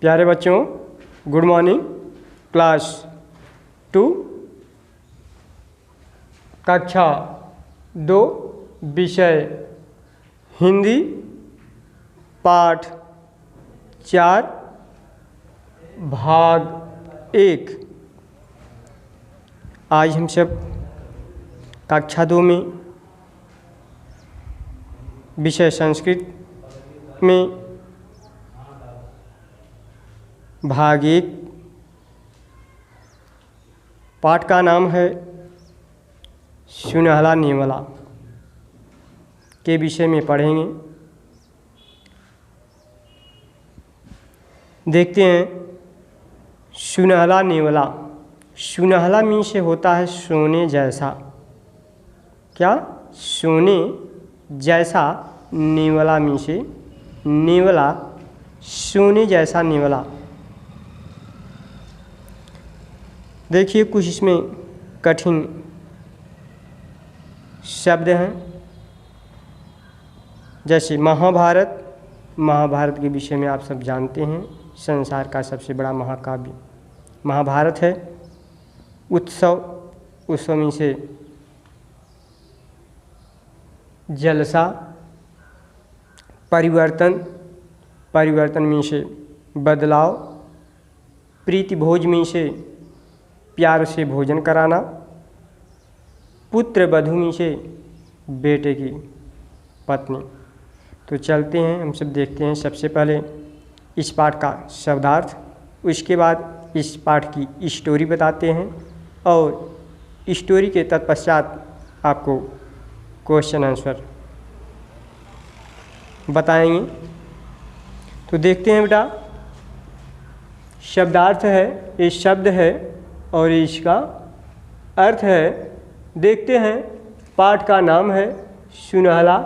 प्यारे बच्चों, good morning. Class 2 कक्षा 2 विषय हिंदी पाठ 4 भाग 1। आज हम सब कक्षा 2 में विषय संस्कृत में भाग 1 पाठ का नाम है सुनहला नेवला के विषय में पढ़ेंगे। देखते हैं सुनहला नेवला। सुनहला मीन से होता है सोने जैसा। क्या? सोने जैसा। नेवला मीन से नेवला, सोने जैसा नेवला। देखिए कुछ इसमें कठिन शब्द हैं, जैसे महाभारत। महाभारत के विषय में आप सब जानते हैं, संसार का सबसे बड़ा महाकाव्य महाभारत है। उत्सव, उत्सव में से जलसा। परिवर्तन, परिवर्तन में से बदलाव। प्रीति भोज में से प्यार से भोजन कराना। पुत्र वधू में से बेटे की पत्नी। तो चलते हैं, हम सब देखते हैं। सबसे पहले इस पाठ का शब्दार्थ, उसके बाद इस पाठ की स्टोरी बताते हैं और स्टोरी के तत्पश्चात आपको क्वेश्चन आंसर बताएंगे। तो देखते हैं बेटा, शब्दार्थ है, ये शब्द है और इसका अर्थ है। देखते हैं, पाठ का नाम है सुनहला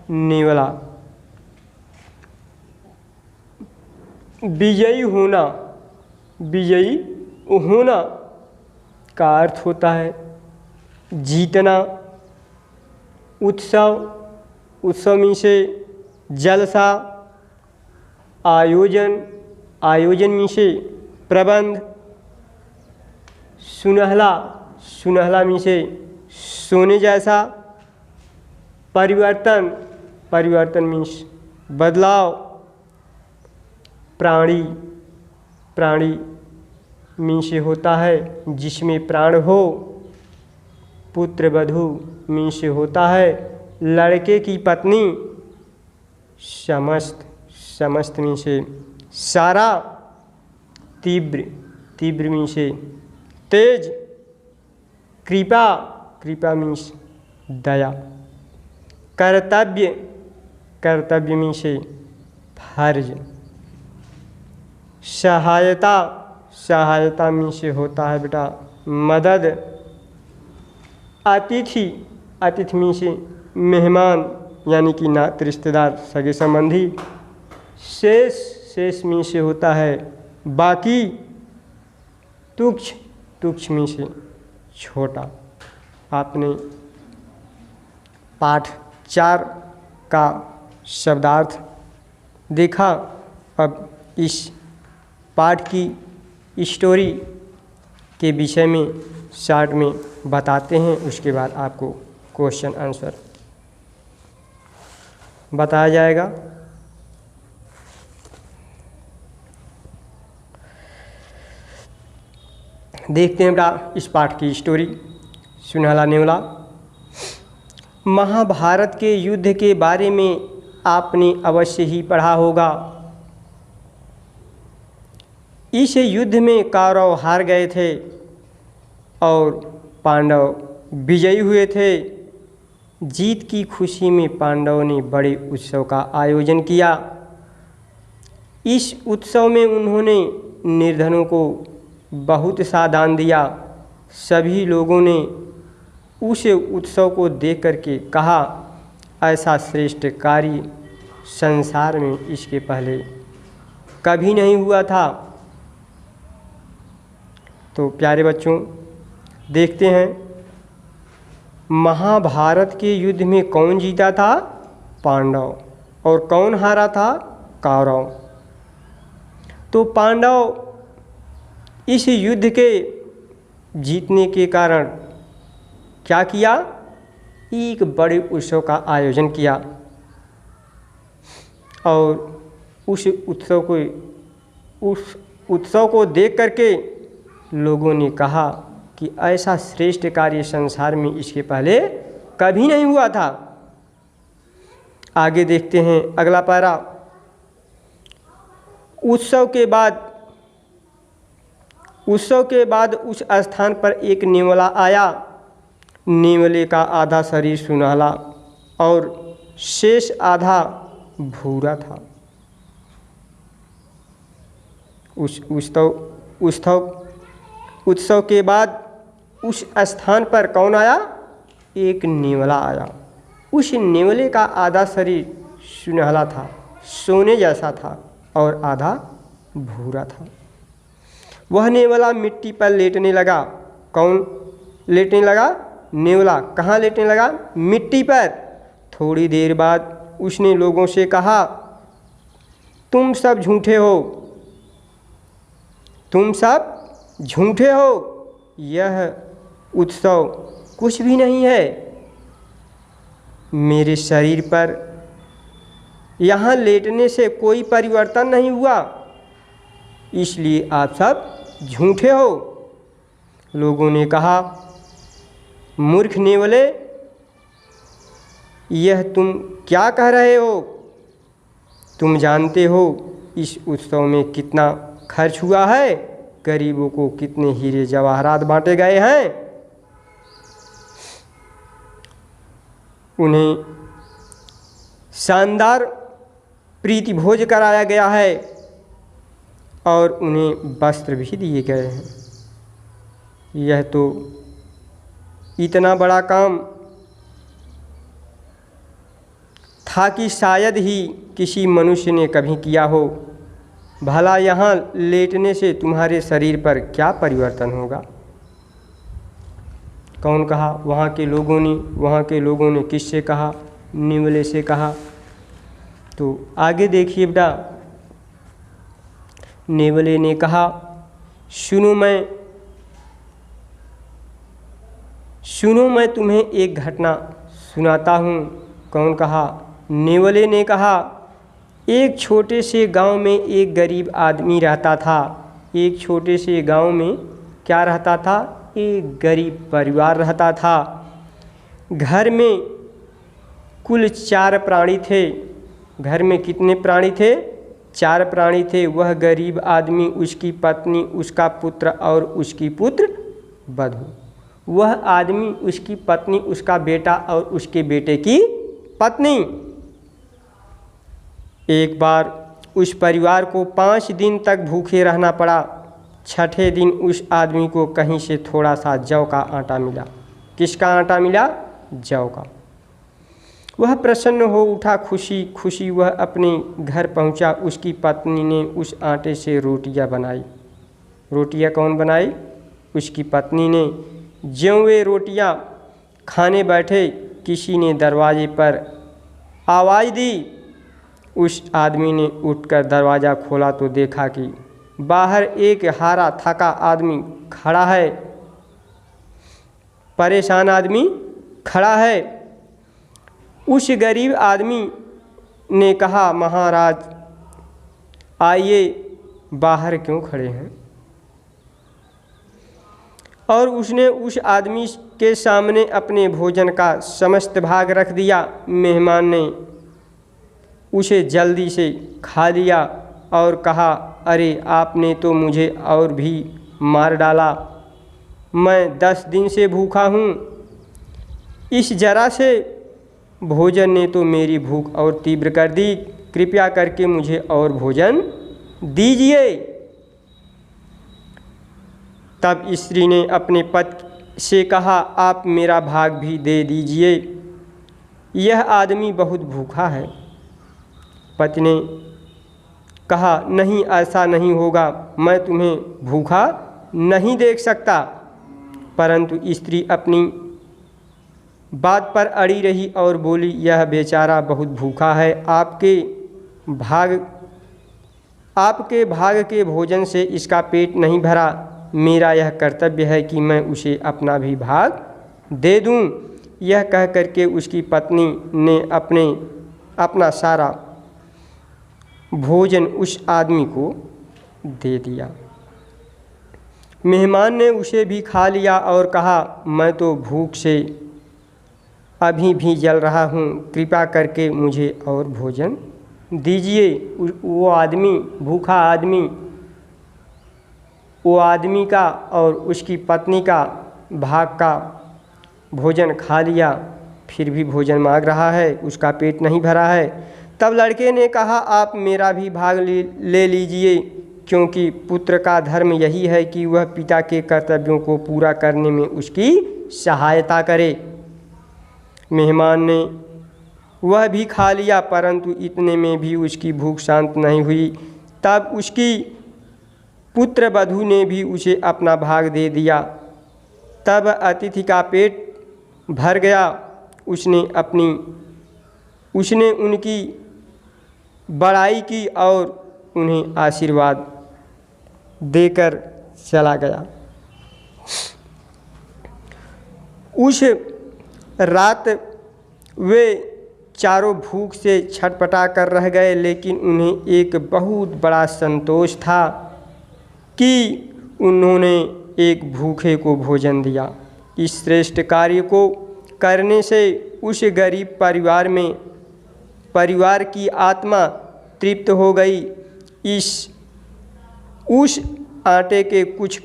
नेवला। विजयी होना, विजयी होना का अर्थ होता है जीतना। उत्सव, उत्सव में से जलसा। आयोजन, आयोजन में से प्रबंध। सुनहला, सुनहला में से सोने जैसा। परिवर्तन, परिवर्तन मीन्स बदलाव। प्राणी, प्राणी मीन्स से होता है जिसमें प्राण हो। पुत्र वधू मीन्स से होता है लड़के की पत्नी। समस्त, समस्त मीन्स से सारा। तीव्र, तीव्र मीन्स से तेज। कृपा, कृपा मीन्स दया। कर्तव्य, कर्तव्य मीन्स से फर्ज। सहायता, सहायता मीन्स से होता है बेटा मदद। अतिथि, अतिथि मीन्स से मेहमान यानी कि नात रिश्तेदार सगे संबंधी। शेष, शेष मीन्स से होता है बाकी। तुच्छ, तुच्छ मीन्स से छोटा। आपने पाठ 4 का शब्दार्थ देखा। अब इस पाठ की स्टोरी के विषय में शॉर्ट में बताते हैं, उसके बाद आपको क्वेश्चन आंसर बताया जाएगा। देखते हैं बेटा इस पाठ की स्टोरी सुनहला नेवला। महाभारत के युद्ध के बारे में आपने अवश्य ही पढ़ा होगा। इस युद्ध में कौरव हार गए थे और पांडव विजयी हुए थे। जीत की खुशी में पांडवों ने बड़े उत्सव का आयोजन किया। इस उत्सव में उन्होंने निर्धनों को बहुत सा दान दिया। सभी लोगों ने उस उत्सव को देख करके कहा, ऐसा श्रेष्ठ कार्य संसार में इसके पहले कभी नहीं हुआ था। तो प्यारे बच्चों, देखते हैं महाभारत के युद्ध में कौन जीता था? पांडव। और कौन हारा था? कौरव। तो पांडव इस युद्ध के जीतने के कारण क्या किया, एक बड़े उत्सव का आयोजन किया और उस उत्सव को देख करके लोगों ने कहा कि ऐसा श्रेष्ठ कार्य संसार में इसके पहले कभी नहीं हुआ था। आगे देखते हैं अगला पैरा। उत्सव के बाद उस स्थान पर एक नेवला आया। नेवले का आधा शरीर सुनहला और शेष आधा भूरा था। उत्सव के बाद उस स्थान पर कौन आया, एक नेवला आया। उस नेवले का आधा शरीर सुनहला था, सोने जैसा था और आधा भूरा था। वह नेवला मिट्टी पर लेटने लगा। कौन लेटने लगा, नेवला। कहाँ लेटने लगा, मिट्टी पर। थोड़ी देर बाद उसने लोगों से कहा, तुम सब झूठे हो, तुम सब झूठे हो, यह उत्सव कुछ भी नहीं है। मेरे शरीर पर यहाँ लेटने से कोई परिवर्तन नहीं हुआ, इसलिए आप सब झूठे हो। लोगों ने कहा, मूर्ख नेवले, यह तुम क्या कह रहे हो? तुम जानते हो इस उत्सव में कितना खर्च हुआ है, गरीबों को कितने हीरे जवाहरात बांटे गए हैं, उन्हें शानदार प्रीति भोज कराया गया है और उन्हें वस्त्र भी दिए गए हैं। यह तो इतना बड़ा काम था कि शायद ही किसी मनुष्य ने कभी किया हो। भला यहाँ लेटने से तुम्हारे शरीर पर क्या परिवर्तन होगा? कौन कहा? वहाँ के लोगों ने किससे कहा? नेवले से कहा। तो आगे देखिए बेटा, नेवले ने कहा, सुनो मैं तुम्हें एक घटना सुनाता हूँ। कौन कहा? नेवले ने कहा, एक छोटे से गांव में एक गरीब आदमी रहता था। एक छोटे से गांव में क्या रहता था? एक गरीब परिवार रहता था। घर में कुल 4 प्राणी थे। घर में कितने प्राणी थे? 4 प्राणी थे। वह गरीब आदमी, उसकी पत्नी, उसका पुत्र और उसकी पुत्र वधू। वह आदमी, उसकी पत्नी, उसका बेटा और उसके बेटे की पत्नी। एक बार उस परिवार को 5 दिन तक भूखे रहना पड़ा। 6ठे दिन उस आदमी को कहीं से थोड़ा सा जौ का आटा मिला। किसका आटा मिला? जौ का। वह प्रसन्न हो उठा, खुशी खुशी वह अपने घर पहुंचा। उसकी पत्नी ने उस आटे से रोटियां बनाई। रोटियां कौन बनाई? उसकी पत्नी ने। ज्यों वे रोटियां खाने बैठे, किसी ने दरवाजे पर आवाज़ दी। उस आदमी ने उठकर दरवाज़ा खोला तो देखा कि बाहर एक हारा थका आदमी खड़ा है। परेशान आदमी खड़ा है। उस गरीब आदमी ने कहा, महाराज आइए, बाहर क्यों खड़े हैं? और उसने उस आदमी के सामने अपने भोजन का समस्त भाग रख दिया। मेहमान ने उसे जल्दी से खा लिया और कहा, अरे आपने तो मुझे और भी मार डाला। मैं 10 दिन से भूखा हूँ। इस जरा से भोजन ने तो मेरी भूख और तीव्र कर दी। कृपया करके मुझे और भोजन दीजिए। तब स्त्री ने अपने पति से कहा, आप मेरा भाग भी दे दीजिए, यह आदमी बहुत भूखा है। पति ने कहा, नहीं, ऐसा नहीं होगा, मैं तुम्हें भूखा नहीं देख सकता। परंतु स्त्री अपनी बात पर अड़ी रही और बोली, यह बेचारा बहुत भूखा है, आपके भाग आपके भाग के भोजन से इसका पेट नहीं भरा, मेरा यह कर्तव्य है कि मैं उसे अपना भी भाग दे दूं। यह कह करके उसकी पत्नी ने अपना सारा भोजन उस आदमी को दे दिया। मेहमान ने उसे भी खा लिया और कहा, मैं तो भूख से अभी भी जल रहा हूँ, कृपा करके मुझे और भोजन दीजिए। वो आदमी, भूखा आदमी, वो आदमी का और उसकी पत्नी का भाग का भोजन खा लिया, फिर भी भोजन मांग रहा है, उसका पेट नहीं भरा है। तब लड़के ने कहा, आप मेरा भी भाग ले लीजिए, क्योंकि पुत्र का धर्म यही है कि वह पिता के कर्तव्यों को पूरा करने में उसकी सहायता करे। मेहमान ने वह भी खा लिया, परंतु इतने में भी उसकी भूख शांत नहीं हुई। तब उसकी पुत्र वधू ने भी उसे अपना भाग दे दिया। तब अतिथि का पेट भर गया। उसने उनकी बड़ाई की और उन्हें आशीर्वाद देकर चला गया। उस रात वे चारों भूख से छटपटा कर रह गए, लेकिन उन्हें एक बहुत बड़ा संतोष था कि उन्होंने एक भूखे को भोजन दिया। इस श्रेष्ठ कार्य को करने से उस गरीब परिवार की आत्मा तृप्त हो गई। उस आटे के कुछ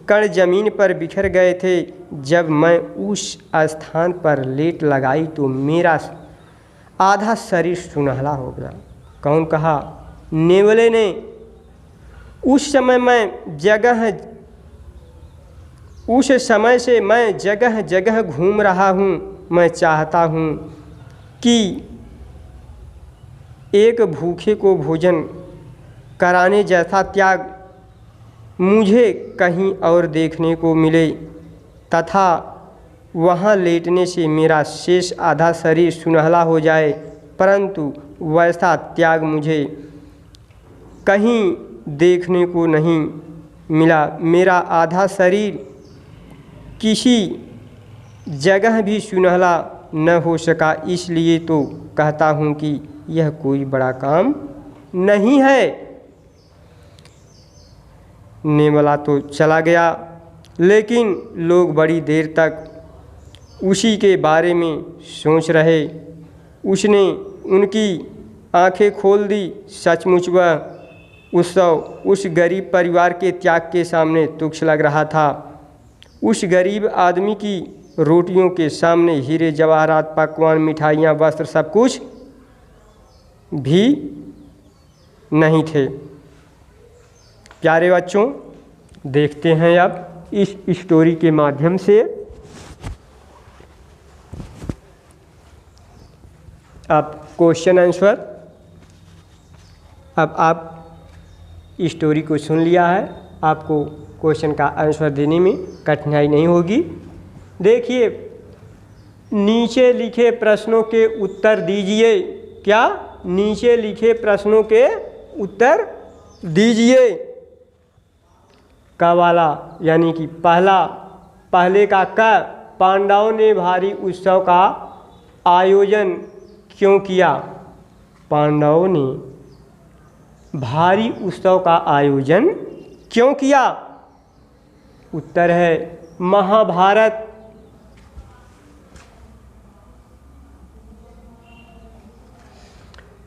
कण जमीन पर बिखर गए थे। जब मैं उस स्थान पर लेट लगाई तो मेरा आधा शरीर सुनहला हो गया। कौन कहा? नेवले ने। उस समय से मैं जगह जगह घूम रहा हूँ। मैं चाहता हूँ कि एक भूखे को भोजन कराने जैसा त्याग मुझे कहीं और देखने को मिले, तथा वहाँ लेटने से मेरा शेष आधा शरीर सुनहला हो जाए, परंतु वैसा त्याग मुझे कहीं देखने को नहीं मिला। मेरा आधा शरीर किसी जगह भी सुनहला न हो सका, इसलिए तो कहता हूँ कि यह कोई बड़ा काम नहीं है। नेवला तो चला गया, लेकिन लोग बड़ी देर तक उसी के बारे में सोच रहे। उसने उनकी आंखें खोल दी। सचमुच वह उत्सव उस गरीब परिवार के त्याग के सामने तुच्छ लग रहा था। उस गरीब आदमी की रोटियों के सामने हीरे जवाहरात, पकवान, मिठाइयाँ, वस्त्र सब कुछ भी नहीं थे। प्यारे बच्चों, देखते हैं अब इस स्टोरी के माध्यम से अब क्वेश्चन आंसर। अब आप स्टोरी को सुन लिया है, आपको क्वेश्चन का आंसर देने में कठिनाई नहीं होगी। देखिए, नीचे लिखे प्रश्नों के उत्तर दीजिए। क्या? नीचे लिखे प्रश्नों के उत्तर दीजिए। क वाला यानी कि पहले का क, पांडवों ने भारी उत्सव का आयोजन क्यों किया? पांडवों ने भारी उत्सव का आयोजन क्यों किया? उत्तर है महाभारत।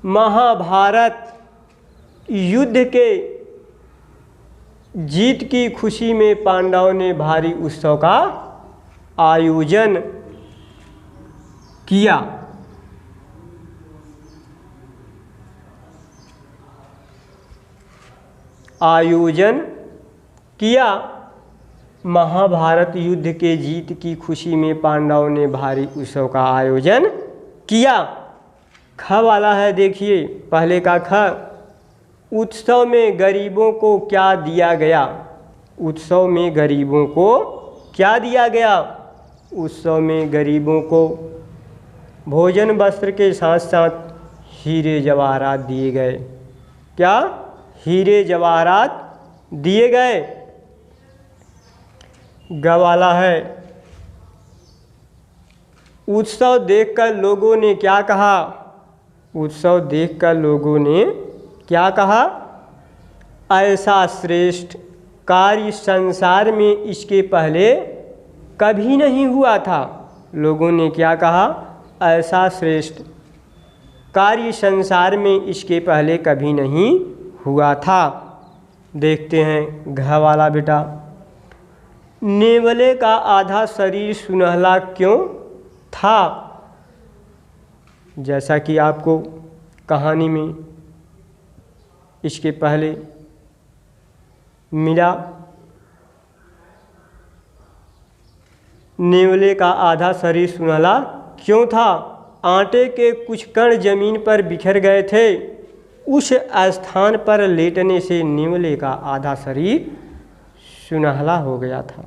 महाभारत युद्ध के जीत की खुशी में पांडवों ने भारी उत्सव का आयोजन किया। महाभारत युद्ध के जीत की खुशी में पांडवों ने भारी उत्सव का आयोजन किया। ख वाला है, देखिए पहले का ख। उत्सव में गरीबों को क्या दिया गया? उत्सव में गरीबों को क्या दिया गया? उत्सव में गरीबों को भोजन, वस्त्र के साथ साथ हीरे जवाहरात दिए गए। क्या? हीरे जवाहरात दिए गए। ग वाला है, उत्सव देखकर लोगों ने क्या कहा? उत्सव देखकर लोगों ने क्या कहा? ऐसा श्रेष्ठ कार्य संसार में इसके पहले कभी नहीं हुआ था। लोगों ने क्या कहा? ऐसा श्रेष्ठ कार्य संसार में इसके पहले कभी नहीं हुआ था। देखते हैं घ वाला बेटा, नेवले का आधा शरीर सुनहला क्यों था? जैसा कि आपको कहानी में इसके पहले मिला, नेवले का आधा शरीर सुनहला क्यों था? आटे के कुछ कण जमीन पर बिखर गए थे। उस स्थान पर लेटने से नेवले का आधा शरीर सुनहला हो गया था।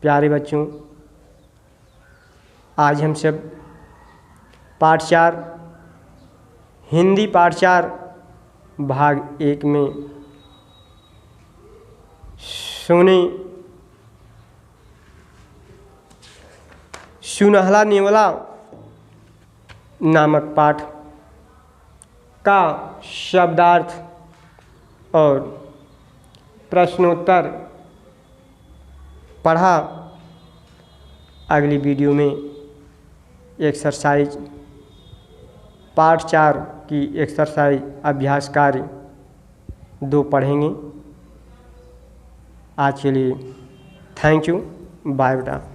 प्यारे बच्चों, आज हम सब पाठ 4 हिंदी पाठ 4 भाग 1 में सुने सुनहला नेवला नामक पाठ का शब्दार्थ और प्रश्नोत्तर पढ़ा। अगली वीडियो में एक्सरसाइज पाठ 4 की एक्सरसाइज अभ्यास कार्य 2 पढ़ेंगे। आज के लिए थैंक यू, बाय बेटा।